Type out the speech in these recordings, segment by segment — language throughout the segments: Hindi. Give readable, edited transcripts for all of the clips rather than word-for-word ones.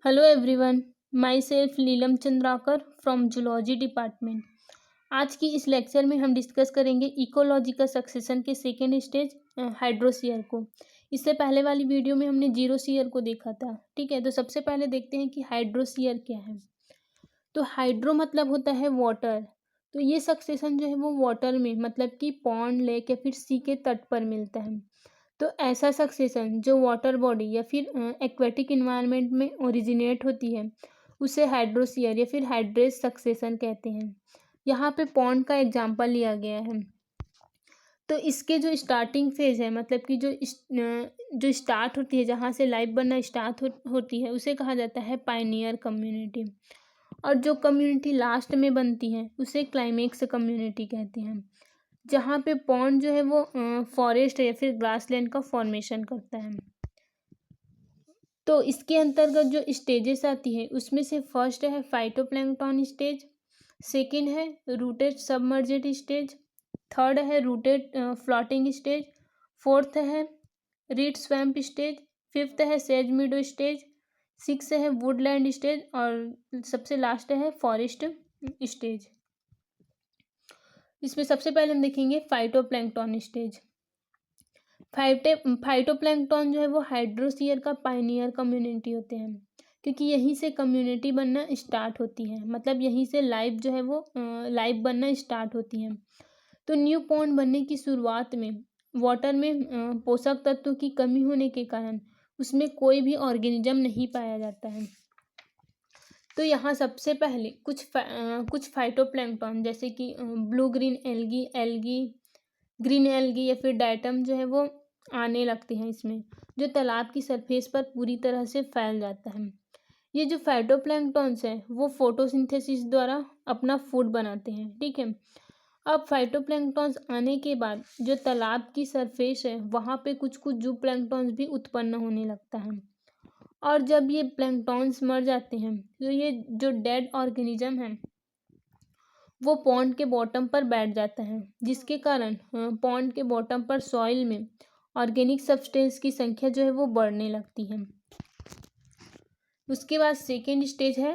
Hello everyone, my self Leelam Chandrakar from zoology department. आज की इस लेक्चर में हम डिस्कस करेंगे इकोलॉजी का सक्सेशन के सेकेंड स्टेज हाइड्रोसीयर को। इससे पहले वाली वीडियो में हमने जीरोसीयर को देखा था। ठीक है, तो सबसे पहले देखते हैं कि हाइड्रोसीयर क्या है। तो हाइड्रो मतलब होता है वाटर। तो ये सक्सेशन जो है वो वाटर में मतलब कि पॉन्ड, लेक या फिर सी के तट पर मिलता है। तो ऐसा सक्सेशन जो वाटर बॉडी या फिर एक्वेटिक इन्वायरमेंट में ओरिजिनेट होती है उसे हाइड्रोसीयर या फिर हाइड्रेस सक्सेशन कहते हैं। यहाँ पे पॉन्ड का एग्जांपल लिया गया है। तो इसके जो स्टार्टिंग फेज है मतलब कि जो स्टार्ट होती है, जहाँ से लाइफ बनना स्टार्ट होती है, उसे कहा जाता है पायनियर कम्युनिटी। और जो कम्युनिटी लास्ट में बनती है उसे क्लाइमेक्स कम्युनिटी कहते हैं, जहाँ पे पॉन्ड जो है वो फॉरेस्ट या फिर ग्रासलैंड का फॉर्मेशन करता है। तो इसके अंतर्गत जो स्टेजेस आती है उसमें से फर्स्ट है फाइटोप्लैंक्टन स्टेज, सेकंड है रूटेड सबमर्जेड स्टेज, थर्ड है रूटेड फ्लोटिंग स्टेज, फोर्थ है रीड स्वैम्प स्टेज, फिफ्थ है सेज मीडो स्टेज, सिक्स है वुडलैंड स्टेज और सबसे लास्ट है फॉरेस्ट स्टेज। इसमें सबसे पहले हम देखेंगे फाइटोप्लैंक्टन स्टेज। फाइटोप्लैंक्टन जो है वो हाइड्रोसीयर का पायनियर कम्युनिटी होते हैं, क्योंकि यहीं से कम्युनिटी बनना स्टार्ट होती है, मतलब यहीं से लाइफ जो है वो लाइफ बनना स्टार्ट होती है। तो न्यू पॉन्ड बनने की शुरुआत में वाटर में पोषक तत्वों की कमी होने के कारण उसमें कोई भी ऑर्गेनिज्म नहीं पाया जाता है। तो यहाँ सबसे पहले कुछ फाइटोप्लैंक्टन जैसे कि blue green algae algae green algae या फिर डाइटम जो है वो आने लगते हैं इसमें, जो तालाब की सरफेस पर पूरी तरह से फैल जाता है। ये जो फाइटोप्लैंक्टन्स है वो फोटोसिंथेसिस द्वारा अपना फूड बनाते हैं। ठीक है, अब फाइटोप्लैंक्टन्स आने के बाद जो तालाब की सरफेस है वहाँ पे कुछ कुछ जू प्लैंक्टन्स भी उत्पन्न होने लगता है। और जब ये प्लैंक्टन्स मर जाते हैं तो ये जो डेड ऑर्गेनिज्म है वो पॉन्ड के बॉटम पर बैठ जाता है, जिसके कारण पॉन्ड के बॉटम पर सॉइल में ऑर्गेनिक सब्सटेंस की संख्या जो है वो बढ़ने लगती है। उसके बाद सेकेंड स्टेज है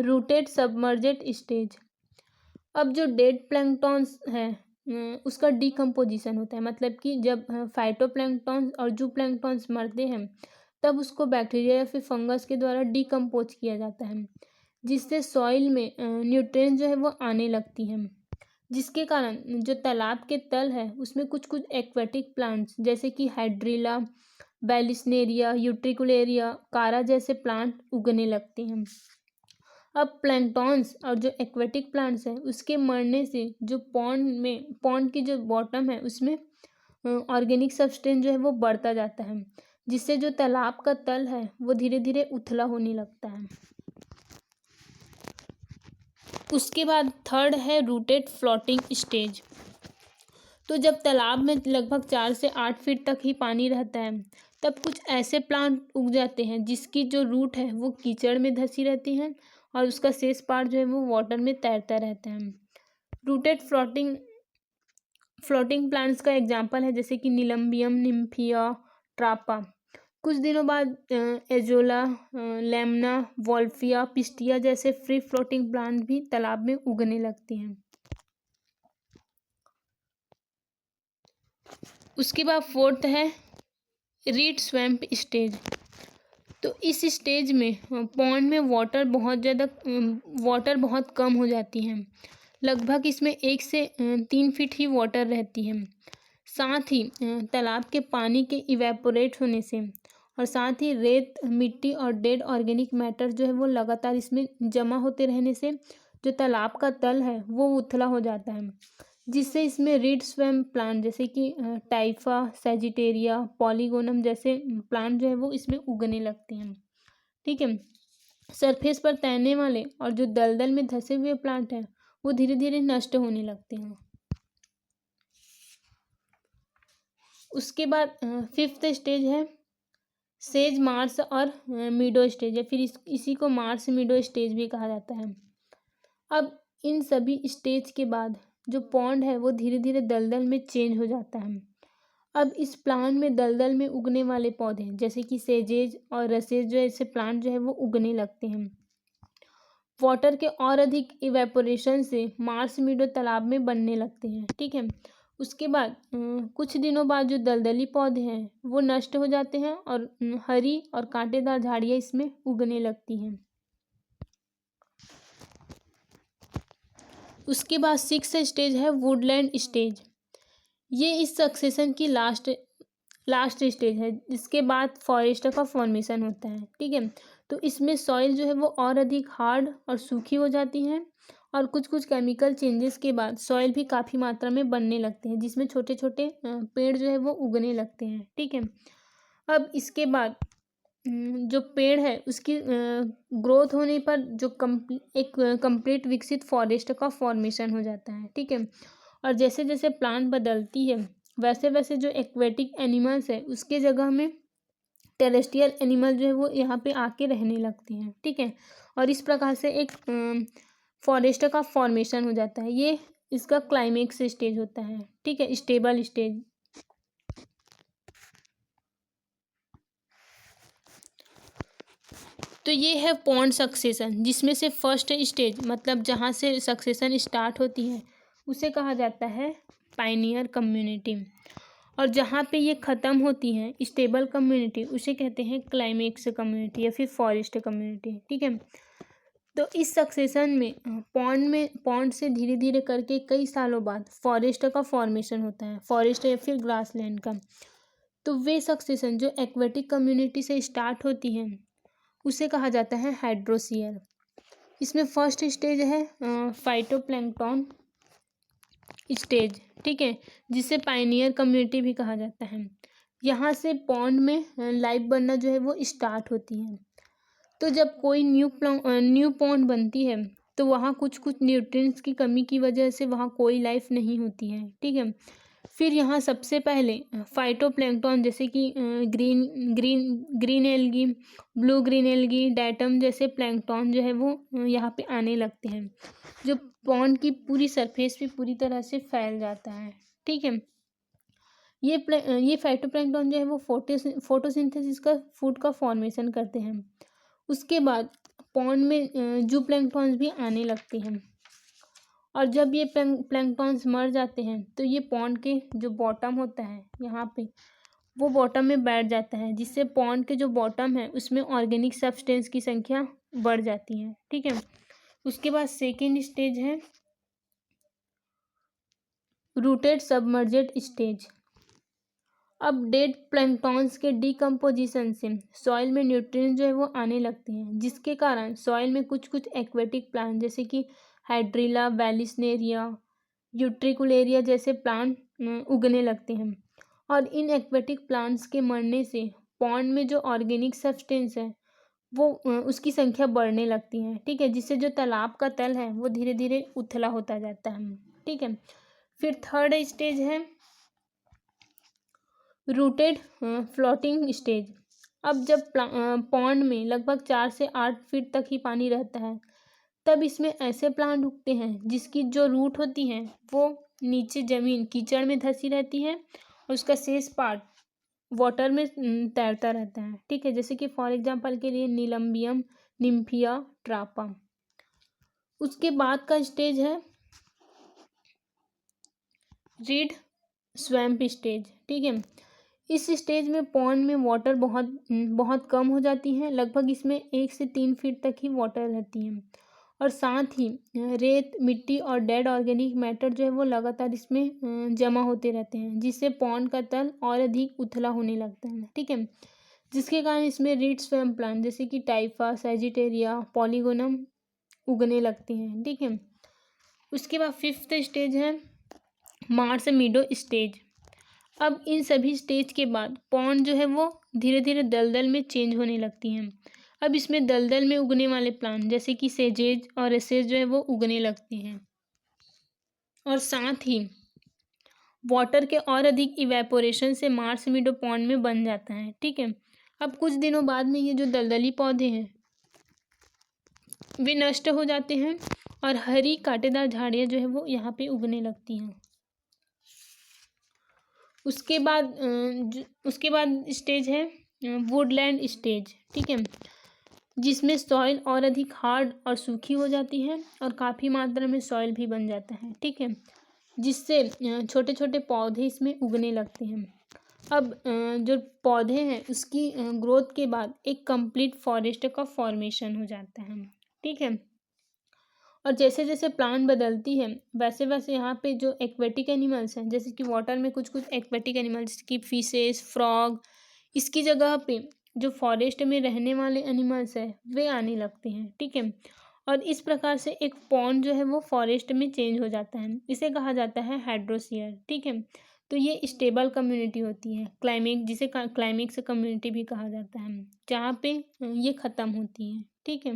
रूटेड सबमर्जेड स्टेज। अब जो डेड प्लैंक्टन्स है उसका डिकम्पोजिशन होता है, मतलब कि जब फाइटोप्लैंक्टन्स और जू प्लैंक्टन्स मरते हैं तब उसको बैक्टीरिया या फिर फंगस के द्वारा डिकम्पोज किया जाता है, जिससे सॉइल में न्यूट्रिएंट्स जो है वो आने लगती हैं, जिसके कारण जो तालाब के तल है उसमें कुछ कुछ एक्वेटिक प्लांट्स जैसे कि हाइड्रिला, बैलिस्नेरिया, यूट्रिकुलेरिया, कारा जैसे प्लांट उगने लगते हैं। अब प्लैंक्टन्स और जो एक्वेटिक प्लांट्स हैं उसके मरने से जो पॉन्ड की जो बॉटम है उसमें ऑर्गेनिक सब्सटेंस जो है वो बढ़ता जाता है, जिससे जो तालाब का तल है वो धीरे धीरे उथला होने लगता है। उसके बाद थर्ड है रूटेड फ्लोटिंग स्टेज। तो जब तालाब में लगभग 4 से 8 फीट तक ही पानी रहता है तब कुछ ऐसे प्लांट उग जाते हैं जिसकी जो रूट है वो कीचड़ में धंसी रहती है और उसका शेष पार्ट जो है वो वाटर में तैरता रहता है। रूटेड फ्लोटिंग प्लांट्स का एग्जांपल है जैसे कि निलम्बियम, निम्फिया, ट्रापा। कुछ दिनों बाद एजोला, लेमना, वॉल्फिया, पिस्टिया जैसे फ्री फ्लोटिंग प्लांट भी तालाब में उगने लगते हैं। उसके बाद फोर्थ है रीड स्वैम्प स्टेज। तो इस स्टेज में पॉन्ड में वाटर बहुत कम हो जाती है, लगभग इसमें 1 से 3 फीट ही वाटर रहती है। साथ ही तालाब के पानी के इवेपोरेट होने से और साथ ही रेत, मिट्टी और डेड ऑर्गेनिक मैटर जो है वो लगातार इसमें जमा होते रहने से जो तालाब का तल है वो उथला हो जाता है, जिससे इसमें रीड स्वैम प्लांट जैसे कि टाइफा, सेजिटेरिया, पॉलीगोनम जैसे प्लांट जो है वो इसमें उगने लगते हैं। ठीक है, सरफेस पर तैरने वाले और जो दलदल में धंसे हुए प्लांट हैं वो धीरे धीरे नष्ट होने लगते हैं। उसके बाद फिफ्थ स्टेज है सेज, मार्स और मीडो स्टेज या फिर इसी को मार्स मीडो स्टेज भी कहा जाता है। अब इन सभी स्टेज के बाद जो पॉन्ड है वो धीरे धीरे दलदल में चेंज हो जाता है। अब इस प्लांट में दलदल में उगने वाले पौधे जैसे कि सेजेज और रसेज जो ऐसे प्लांट जो है वो उगने लगते हैं। वाटर के और अधिक इवेपोरेशन से मार्स मीडो तालाब में बनने लगते हैं। ठीक है, उसके बाद कुछ दिनों बाद जो दलदली पौधे हैं वो नष्ट हो जाते हैं और हरी और कांटेदार झाड़ियाँ इसमें उगने लगती हैं। उसके बाद 6th स्टेज है वुडलैंड स्टेज। ये इस सक्सेशन की लास्ट स्टेज है, जिसके बाद फॉरेस्ट का फॉर्मेशन होता है। ठीक है, तो इसमें सॉइल जो है वो और अधिक हार्ड और सूखी हो जाती है और कुछ कुछ केमिकल चेंजेस के बाद सॉइल भी काफ़ी मात्रा में बनने लगते हैं, जिसमें छोटे छोटे पेड़ जो है वो उगने लगते हैं। ठीक है, अब इसके बाद जो पेड़ है उसकी ग्रोथ होने पर जो एक कंप्लीट विकसित फॉरेस्ट का फॉर्मेशन हो जाता है। ठीक है, और जैसे जैसे प्लांट बदलती है वैसे वैसे जो एक्वेटिक एनिमल्स है उसके जगह में टेरेस्ट्रियल एनिमल जो है वो यहाँ पे आके रहने लगते हैं। ठीक है, और इस प्रकार से एक फॉरेस्ट का फॉर्मेशन हो जाता है। ये इसका क्लाइमेक्स स्टेज होता है। ठीक है, स्टेबल स्टेज। तो ये है पॉन्ड सक्सेशन, जिसमें से फर्स्ट स्टेज मतलब जहाँ से सक्सेशन स्टार्ट होती है उसे कहा जाता है पायनियर कम्युनिटी, और जहाँ पे ये ख़त्म होती है स्टेबल कम्युनिटी उसे कहते हैं क्लाइमेक्स कम्युनिटी या फिर फॉरेस्ट कम्युनिटी। ठीक है, तो इस सक्सेशन में पॉन्ड से धीरे धीरे करके कई सालों बाद फॉरेस्ट का फॉर्मेशन होता है, फॉरेस्ट या फिर ग्रासलैंड का। तो वे सक्सेशन जो एक्वेटिक कम्युनिटी से स्टार्ट होती है उसे कहा जाता है हाइड्रोसियर। इसमें फर्स्ट स्टेज है फाइटोप्लैंक्टन स्टेज। ठीक है, जिसे पायनियर कम्युनिटी भी कहा जाता है। यहाँ से पॉन्ड में लाइफ बनना जो है वो स्टार्ट होती है। तो जब कोई न्यू पॉन्ड बनती है तो वहाँ कुछ कुछ न्यूट्रिएंट्स की कमी की वजह से वहाँ कोई लाइफ नहीं होती है। ठीक है, फिर यहाँ सबसे पहले फाइटोप्लैंक्टन जैसे कि green algae, blue green algae, diatom जैसे प्लैंक्टन जो है वो यहाँ पे आने लगते हैं, जो पॉन्ड की पूरी सरफेस पे पूरी तरह से फैल जाता है। ठीक है, ये फाइटोप्लैंक्टन जो है वो फोटोसिंथेसिस का फूड का फॉर्मेशन करते हैं। उसके बाद पॉन्ड में जू प्लैंक्टन्स भी आने लगते हैं, और जब ये प्लैंक्टन्स मर जाते हैं तो ये पॉन्ड के जो बॉटम होता है यहाँ पे वो बॉटम में बैठ जाता है, जिससे पॉन्ड के जो बॉटम है उसमें ऑर्गेनिक सब्सटेंस की संख्या बढ़ जाती है। ठीक है, उसके बाद सेकेंड स्टेज है रूटेड सबमर्जेड स्टेज। अब डेड प्लैंक्टन्स के डिकम्पोजिशन से सॉइल में न्यूट्रिएंट्स जो है वो आने लगते हैं, जिसके कारण सॉइल में कुछ कुछ एक्वेटिक प्लांट जैसे कि हाइड्रिला, वैलिस्नेरिया, यूट्रिकुलेरिया जैसे प्लांट उगने लगते हैं, और इन एक्वेटिक प्लांट्स के मरने से पॉन्ड में जो ऑर्गेनिक सब्सटेंस है वो उसकी संख्या बढ़ने लगती है। ठीक है, जिससे जो तालाब का तल है वो धीरे धीरे उथला होता जाता है। ठीक है, फिर थर्ड स्टेज है रूटेड फ्लोटिंग स्टेज। अब जब पॉन्ड में लगभग 4 से 8 फीट तक ही पानी रहता है तब इसमें ऐसे प्लांट उगते हैं जिसकी जो रूट होती है वो नीचे ज़मीन कीचड़ में धंसी रहती है और उसका शेष पार्ट वाटर में तैरता रहता है। ठीक है, जैसे कि फॉर एग्जांपल के लिए नीलम्बियम, निम्फिया, ट्रापा। उसके बाद का स्टेज है रीड स्वैम्प स्टेज। ठीक है, इस स्टेज में पॉन्ड में वाटर बहुत कम हो जाती है, लगभग इसमें 1 से 3 फीट तक ही वाटर रहती है, और साथ ही रेत, मिट्टी और डेड ऑर्गेनिक मैटर जो है वो लगातार इसमें जमा होते रहते हैं, जिससे पॉन्ड का तल और अधिक उथला होने लगता है। ठीक है, जिसके कारण इसमें रीड स्वैम्प प्लांट जैसे कि टाइफा, सैजिटेरिया, पॉलीगोनम उगने लगते हैं। ठीक है, उसके बाद फिफ्थ स्टेज है मार्स मीडो स्टेज। अब इन सभी स्टेज के बाद पॉन्ड जो है वो धीरे धीरे दलदल में चेंज होने लगती हैं। अब इसमें दलदल में उगने वाले प्लांट जैसे कि सेजेज और एसेज जो है वो उगने लगते हैं, और साथ ही वाटर के और अधिक इवेपोरेशन से मार्स मीडो पॉन्ड में बन जाता है। ठीक है, अब कुछ दिनों बाद में ये जो दलदली पौधे हैं वे नष्ट हो जाते हैं और हरी कांटेदार झाड़ियाँ जो है वो यहाँ पे उगने लगती हैं। उसके बाद स्टेज है वुडलैंड स्टेज, ठीक है, जिसमें सॉइल और अधिक हार्ड और सूखी हो जाती है और काफ़ी मात्रा में सॉइल भी बन जाता है, ठीक है, जिससे छोटे छोटे पौधे इसमें उगने लगते हैं। अब जो पौधे हैं उसकी ग्रोथ के बाद एक कंप्लीट फॉरेस्ट का फॉर्मेशन हो जाता है, ठीक है। और जैसे जैसे प्लांट बदलती है वैसे वैसे यहाँ पे जो एक्वेटिक एनिमल्स हैं, जैसे कि वाटर में कुछ कुछ एक्वेटिक एनिमल्स की फिशेस, फ्रॉग, इसकी जगह पे जो फॉरेस्ट में रहने वाले एनिमल्स हैं वे आने लगते हैं, ठीक है। और इस प्रकार से एक पॉन्ड जो है वो फॉरेस्ट में चेंज हो जाता है, इसे कहा जाता है हाइड्रोस्फीयर, ठीक है। तो ये स्टेबल कम्युनिटी होती है, जिसे क्लाइमेक्स कम्युनिटी भी कहा जाता है, जहाँ पे ये ख़त्म होती है, ठीक है।